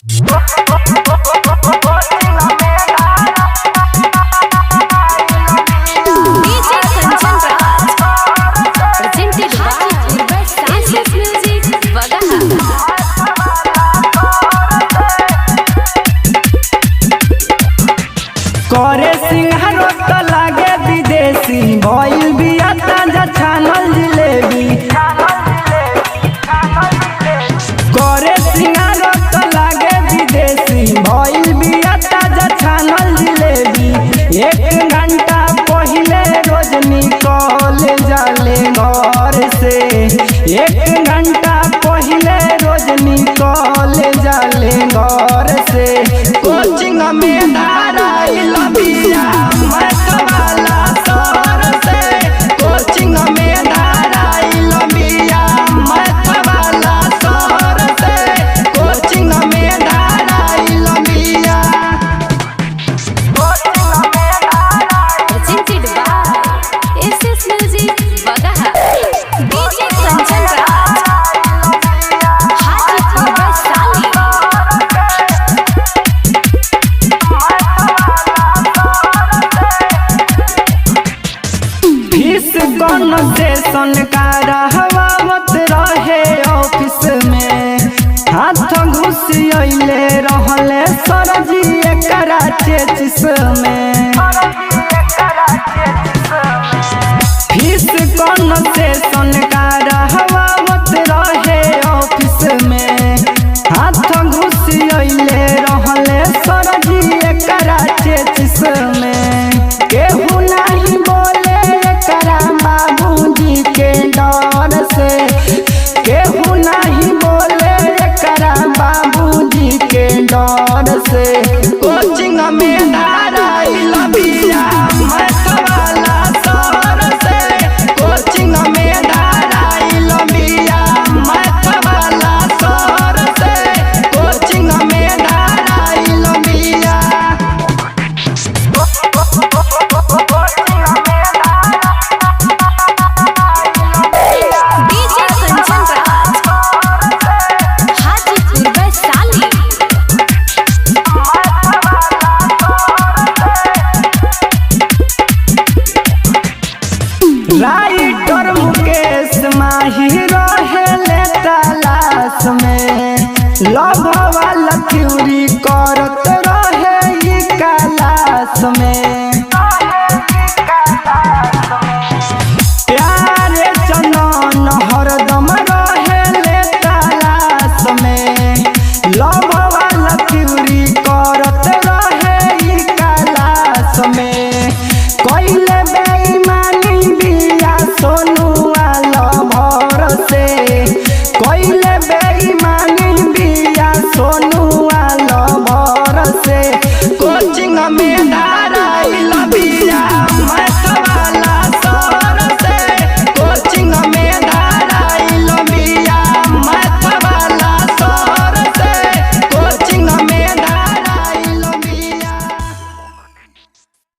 करे सिंहारो त लागे विदेशी भइल बिया ताजा छानल जिलेबी। करे सिंहारो त लागे विदेशी भइल बिया ताजा छानल जिलेबी। 1 घंटा पहिले रोज निकल जाले घर से। 1 घंटा पहिले रोज निकल जाले घर से। कोचिंग में धाराइल बिया मतवाला सर से। कोचिंग में धाराइल बिया मतवाला सर से। कोचिंग में धाराइल बिया। presented by SS Music Bagaha DJ Kanchan Raj Hajipur Vaishali। Fees concession का रहवावत रहे ऑफिस में। हाथ घुसियले रहले सरजी एकरा चेचिस में। फीस कॉन्सेशन का रहवावत रहे ऑफिस में। हाथ घुसियले रहले सरजी एकरा चेचिस में। केहू नहीं बोले एकरा बाबूजी के डर से। केहू नहीं बोले एकरा बाबूजी के डर से। कोचिंग में धाराइल बिया मतवाला सर से। कोचिंग में धाराइल बिया मतवाला सर से। कोचिंग में धाराइल बिया। DJ Kanchan Raj Hajipur Vaishali। Writer Mukesh माही रहेले तलाश में। लव वाला थ्योरी करत रहे ई क्लास में।